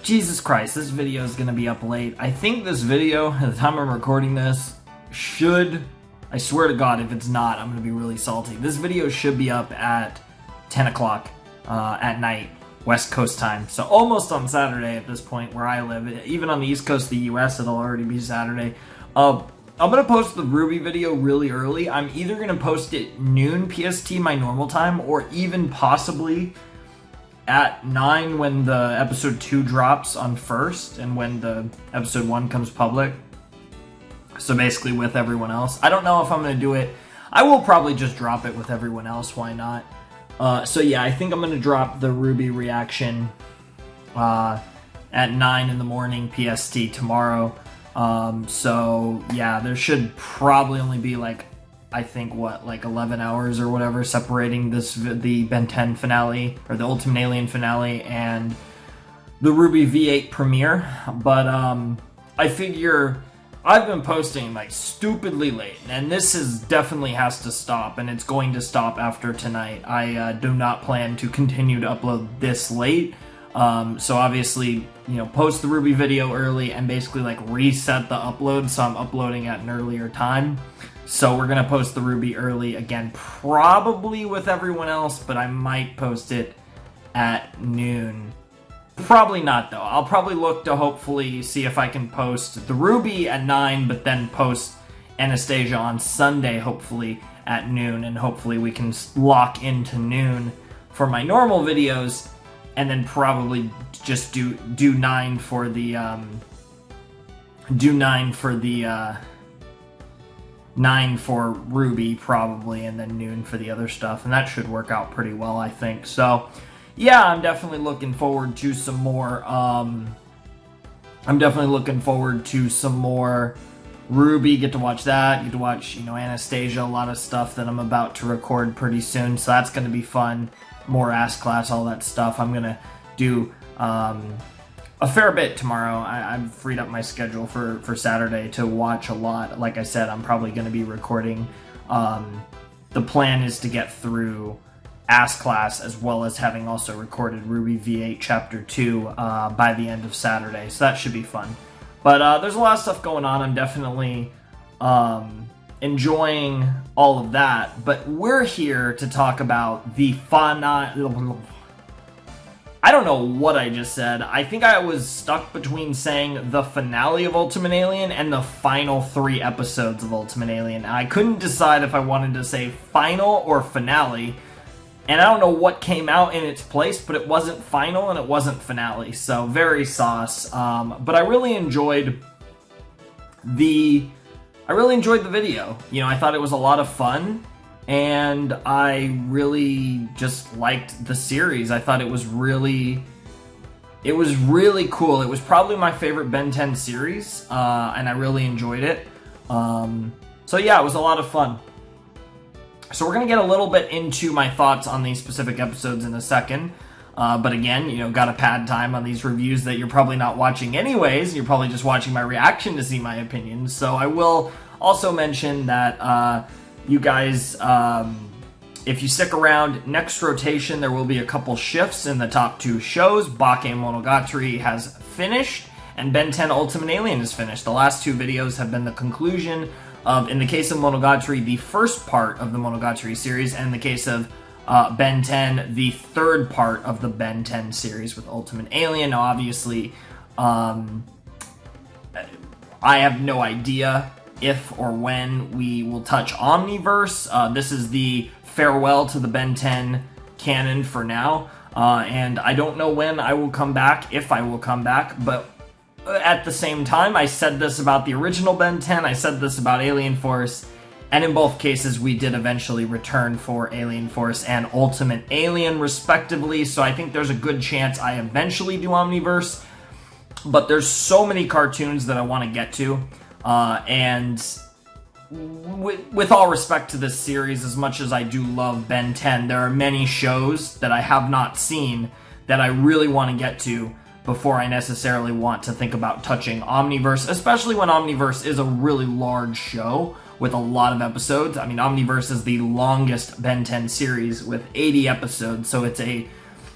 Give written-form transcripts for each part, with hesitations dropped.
Jesus Christ, this video is going to be up late. I think this video, at the time I'm recording this, I swear to God, if it's not, I'm going to be really salty. This video should be up at 10 o'clock at night, West Coast time. So almost on Saturday at this point where I live. Even on the East Coast of the US, it'll already be Saturday. I'm going to post the RWBY video really early. I'm either going to post it noon PST, my normal time, or even possibly at 9 when the episode 2 drops on first and when the episode 1 comes public. So basically with everyone else. I don't know if I'm going to do it. I will probably just drop it with everyone else. Why not? So yeah, I think I'm going to drop the RWBY reaction at 9 in the morning PST tomorrow. So yeah, there should probably only be like 11 hours or whatever separating the Ben 10 finale or the Ultimate Alien finale and the RWBY V8 premiere. But I figure I've been posting like stupidly late, and this definitely has to stop, and it's going to stop after tonight. I do not plan to continue to upload this late. So obviously, post the RWBY video early and basically like reset the upload so I'm uploading at an earlier time. So we're going to post the RWBY early again, probably with everyone else, but I might post it at noon. Probably not, though. I'll probably look to hopefully see if I can post the RWBY at 9, but then post Anastasia on Sunday, hopefully at noon, and hopefully we can lock into noon for my normal videos, and then probably just do 9 for the 9 for RWBY probably, and then noon for the other stuff, and that should work out pretty well, I think. So yeah, I'm definitely looking forward to some more RWBY. Get to watch that. Get to watch, Anastasia, a lot of stuff that I'm about to record pretty soon, so that's going to be fun. More Ask Class, all that stuff. I'm going to do a fair bit tomorrow. I've freed up my schedule for Saturday to watch a lot. Like I said, I'm probably going to be recording. The plan is to get through Ask Class as well as having also recorded RWBY V8 Chapter 2 by the end of Saturday. So that should be fun. But there's a lot of stuff going on. I'm definitely enjoying all of that. But we're here to talk about the I don't know what I just said. I think I was stuck between saying the finale of Ultimate Alien and the final 3 episodes of Ultimate Alien. I couldn't decide if I wanted to say final or finale. And I don't know what came out in its place, but it wasn't final and it wasn't finale. So very sauce. But I really enjoyed the video. I thought it was a lot of fun. And I really just liked the series. I thought it was really cool. It was probably my favorite Ben 10 series, and I really enjoyed it. So yeah, it was a lot of fun. So we're going to get a little bit into my thoughts on these specific episodes in a second. But again, got to pad time on these reviews that you're probably not watching anyways. You're probably just watching my reaction to see my opinions. So I will also mention that you guys, if you stick around, next rotation there will be a couple shifts in the top 2 shows. Bakemonogatari has finished, and Ben 10 Ultimate Alien is finished. The last 2 videos have been the conclusion of, in the case of Monogatari, the first part of the Monogatari series, and in the case of Ben 10, the third part of the Ben 10 series with Ultimate Alien. Now, obviously, I have no idea if or when we will touch Omniverse. This is the farewell to the Ben 10 canon for now, and I don't know when I will come back, if I will come back, but at the same time, I said this about the original Ben 10, I said this about Alien Force, and in both cases we did eventually return for Alien Force and Ultimate Alien respectively, so I think there's a good chance I eventually do Omniverse, but there's so many cartoons that I want to get to, and with all respect to this series, as much as I do love Ben 10, there are many shows that I have not seen that I really want to get to before I necessarily want to think about touching Omniverse, especially when Omniverse is a really large show with a lot of episodes. I mean, Omniverse is the longest Ben 10 series with 80 episodes, so it's a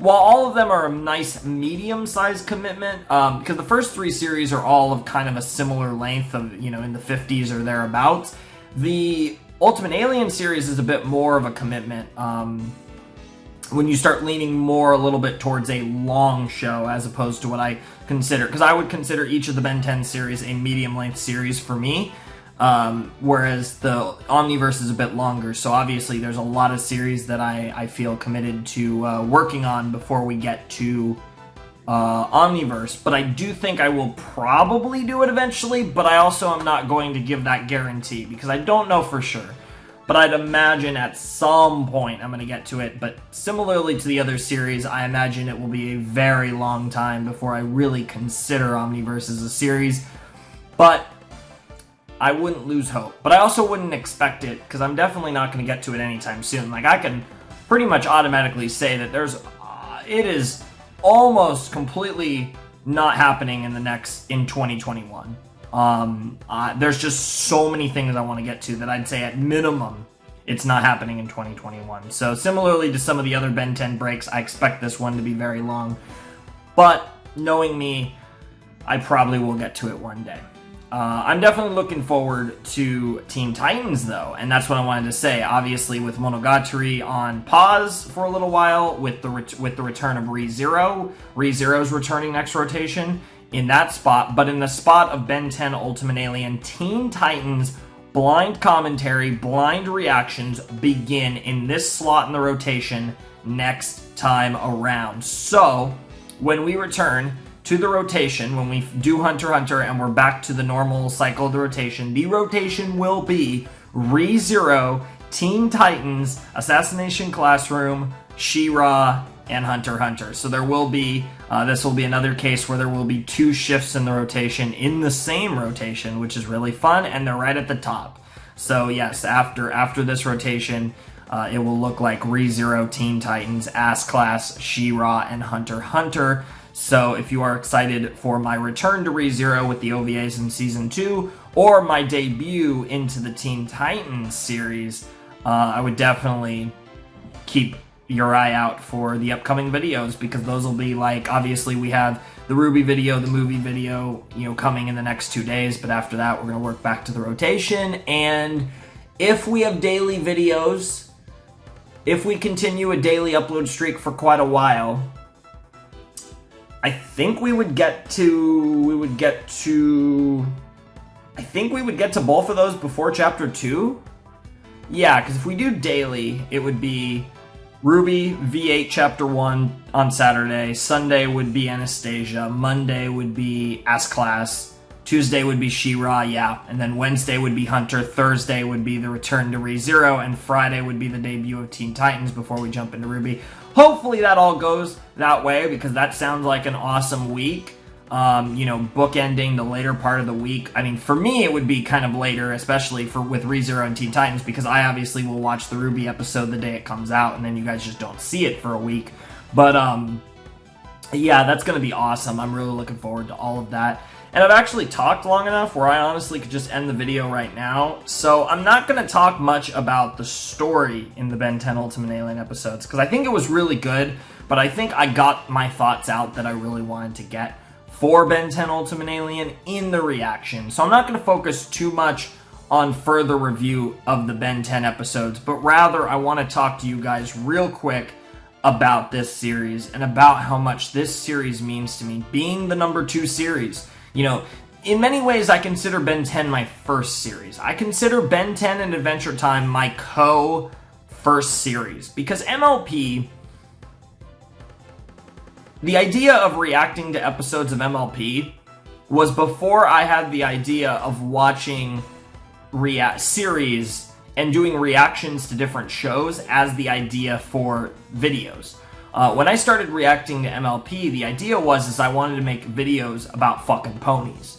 while all of them are a nice medium-sized commitment, because the first 3 series are all of kind of a similar length of, in the 50s or thereabouts, the Ultimate Alien series is a bit more of a commitment when you start leaning more a little bit towards a long show as opposed to what I consider, because I would consider each of the Ben 10 series a medium-length series for me. Whereas the Omniverse is a bit longer, so obviously there's a lot of series that I feel committed to working on before we get to Omniverse. But I do think I will probably do it eventually, but I also am not going to give that guarantee, because I don't know for sure. But I'd imagine at some point I'm going to get to it, but similarly to the other series, I imagine it will be a very long time before I really consider Omniverse as a series. But I wouldn't lose hope, but I also wouldn't expect it, because I'm definitely not going to get to it anytime soon. Like, I can pretty much automatically say that it is almost completely not happening in 2021. There's just so many things I want to get to that I'd say at minimum it's not happening in 2021. So similarly to some of the other Ben 10 breaks, I expect this one to be very long, but knowing me, I probably will get to it one day. I'm definitely looking forward to Teen Titans, though, and that's what I wanted to say. Obviously, with Monogatari on pause for a little while, with the return of ReZero. ReZero's returning next rotation in that spot, but in the spot of Ben 10 Ultimate Alien, Teen Titans blind commentary, blind reactions begin in this slot in the rotation next time around. So, when we return to the rotation, when we do Hunter x Hunter and we're back to the normal cycle of the rotation will be ReZero, Teen Titans, Assassination Classroom, She-Ra, and Hunter x Hunter. So there will be, this will be another case where there will be 2 shifts in the rotation in the same rotation, which is really fun, and they're right at the top. So yes, after this rotation, it will look like ReZero, Teen Titans, Ass Class, She-Ra, and Hunter x Hunter. So if you are excited for my return to ReZero with the OVAs in Season 2, or my debut into the Teen Titans series, I would definitely keep your eye out for the upcoming videos, because those will be like, obviously we have the RWBY video, the movie video, coming in the next 2 days, but after that we're going to work back to the rotation, and if we have daily videos, if we continue a daily upload streak for quite a while, I think we would get to both of those before Chapter 2. Yeah, because if we do daily, it would be RWBY V8 Chapter 1 on Saturday, Sunday would be Anastasia, Monday would be S-Class, Tuesday would be She-Ra, yeah, and then Wednesday would be Hunter, Thursday would be the return to ReZero, and Friday would be the debut of Teen Titans before we jump into RWBY. Hopefully that all goes that way, because that sounds like an awesome week. Bookending the later part of the week. I mean, for me, it would be kind of later, especially with ReZero and Teen Titans, because I obviously will watch the RWBY episode the day it comes out, and then you guys just don't see it for a week. But, yeah, that's going to be awesome. I'm really looking forward to all of that. And I've actually talked long enough where I honestly could just end the video right now. So I'm not going to talk much about the story in the Ben 10 Ultimate Alien episodes, because I think it was really good, but I think I got my thoughts out that I really wanted to get for Ben 10 Ultimate Alien in the reaction. So I'm not going to focus too much on further review of the Ben 10 episodes, but rather I want to talk to you guys real quick about this series and about how much this series means to me, being the number 2 series. In many ways, I consider Ben 10 my first series. I consider Ben 10 and Adventure Time my co-first series, because MLP, the idea of reacting to episodes of MLP was before I had the idea of watching series and doing reactions to different shows as the idea for videos. When I started reacting to MLP, the idea was I wanted to make videos about fucking ponies.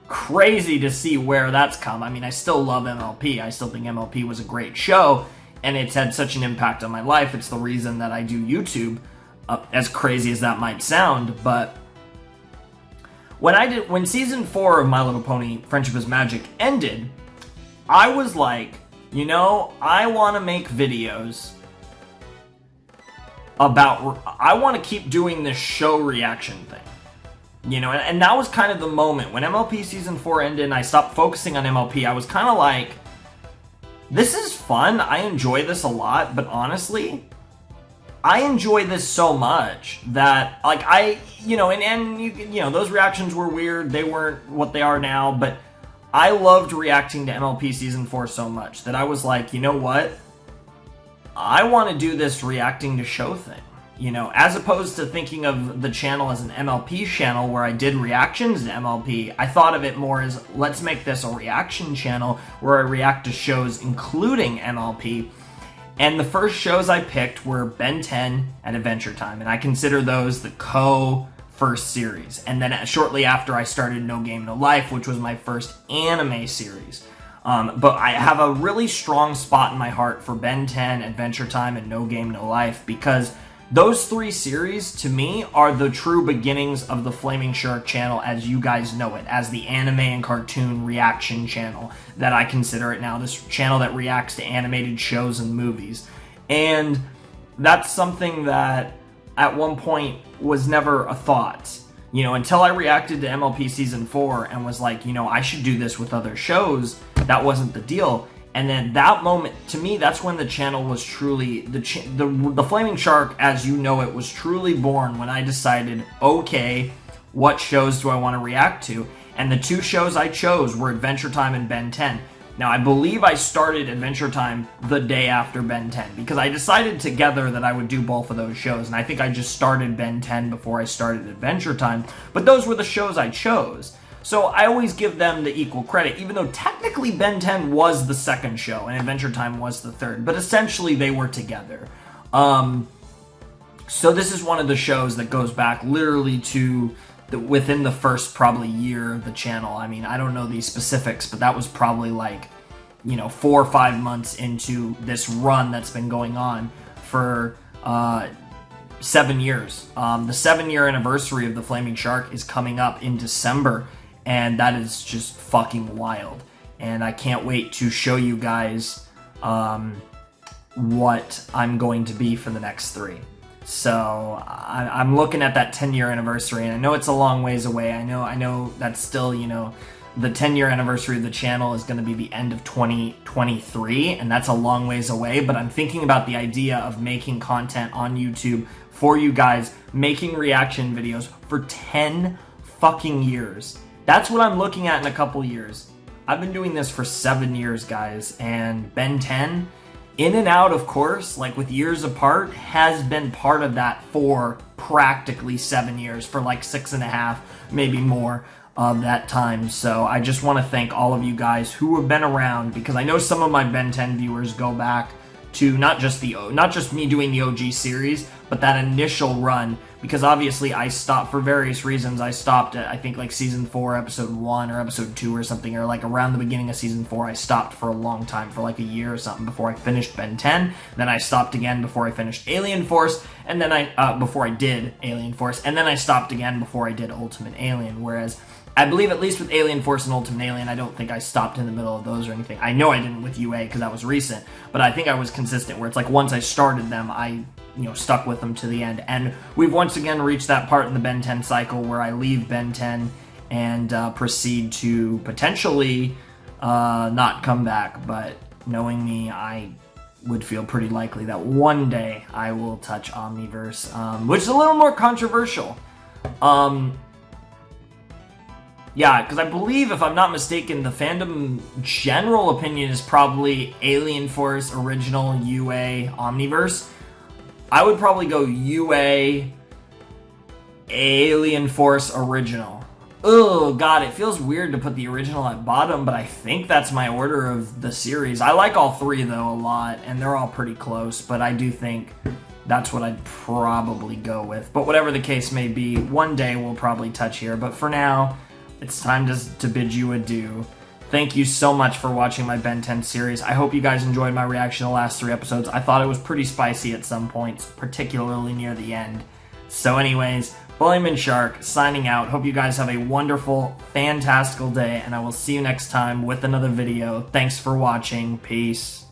Crazy to see where that's come. I mean, I still love MLP. I still think MLP was a great show, and it's had such an impact on my life. It's the reason that I do YouTube, as crazy as that might sound. But when season 4 of My Little Pony: Friendship is Magic ended, I was like, I want to make videos about, I want to keep doing this show reaction thing. You know, and that was kind of the moment. When MLP Season 4 ended and I stopped focusing on MLP, I was kind of like, this is fun, I enjoy this a lot, but honestly, I enjoy this so much that, like, you know, and you know, those reactions were weird, they weren't what they are now, but I loved reacting to MLP Season 4 so much that I was like, you know what? I want to do this reacting to show thing. You know, as opposed to thinking of the channel as an MLP channel where I did reactions to MLP, I thought of it more as, let's make this a reaction channel where I react to shows including MLP. And the first shows I picked were Ben 10 and Adventure Time, and I consider those the first series. And then shortly after, I started No Game No Life, which was my first anime series. But I have a really strong spot in my heart for Ben 10, Adventure Time, and No Game No Life because those three series, to me, are the true beginnings of the Flaming Shark channel as you guys know it, as the anime and cartoon reaction channel that I consider it now, this channel that reacts to animated shows and movies. And that's something that at one point was never a thought. You know, until I reacted to MLP Season 4 and was like, you know, I should do this with other shows, that wasn't the deal. And then that moment, to me, that's when the channel was truly, the Flaming Shark, as you know it, was truly born when I decided, okay, what shows do I want to react to? And the two shows I chose were Adventure Time and Ben 10. Now, I believe I started Adventure Time the day after Ben 10, because I decided together that I would do both of those shows, and I think I just started Ben 10 before I started Adventure Time, but those were the shows I chose. So I always give them the equal credit, even though technically Ben 10 was the second show and Adventure Time was the third, but essentially they were together. So this is one of the shows that goes back literally to within the first probably year of the channel. I mean, I don't know these specifics, but that was probably like, you know, 4 or 5 months into this run that's been going on for 7 years. The 7-year anniversary of the Flaming Shark is coming up in December, and that is just fucking wild. And I can't wait to show you guys what I'm going to be for the next 3. So I'm looking at that 10-year anniversary, and I know it's a long ways away. I know that's still, you know, the 10-year anniversary of the channel is going to be the end of 2023, and that's a long ways away, but I'm thinking about the idea of making content on YouTube for you guys, making reaction videos for 10 fucking years. That's what I'm looking at in a couple years. I've been doing this for 7 years, guys, and Ben 10, in and out, of course, like with years apart, has been part of that for practically 7 years, for like 6.5, maybe more of that time. So I just want to thank all of you guys who have been around, because I know some of my Ben 10 viewers go back to not just me doing the OG series, but that initial run, because obviously I stopped for various reasons. I stopped at, I think, like Season 4, Episode 1, or Episode 2 or something, or like around the beginning of Season 4, I stopped for a long time, for like a year or something, before I finished Ben 10. Then I stopped again before I finished Alien Force, and then before I did Alien Force, and then I stopped again before I did Ultimate Alien, whereas I believe at least with Alien Force and Ultimate Alien, I don't think I stopped in the middle of those or anything. I know I didn't with UA because that was recent, but I think I was consistent where it's like once I started them, I, you know, stuck with them to the end. And we've once again reached that part in the Ben 10 cycle where I leave Ben 10 and proceed to potentially not come back, but knowing me, I would feel pretty likely that one day I will touch Omniverse, which is a little more controversial. Yeah, because I believe, if I'm not mistaken, the fandom general opinion is probably Alien Force Original, UA, Omniverse. I would probably go UA, Alien Force Original. Oh, God, it feels weird to put the original at bottom, but I think that's my order of the series. I like all three, though, a lot, and they're all pretty close, but I do think that's what I'd probably go with. But whatever the case may be, one day we'll probably touch here, but for now, it's time to bid you adieu. Thank you so much for watching my Ben 10 series. I hope you guys enjoyed my reaction to the last 3 episodes. I thought it was pretty spicy at some points, particularly near the end. So anyways, Flaming Shark signing out. Hope you guys have a wonderful, fantastical day, and I will see you next time with another video. Thanks for watching. Peace.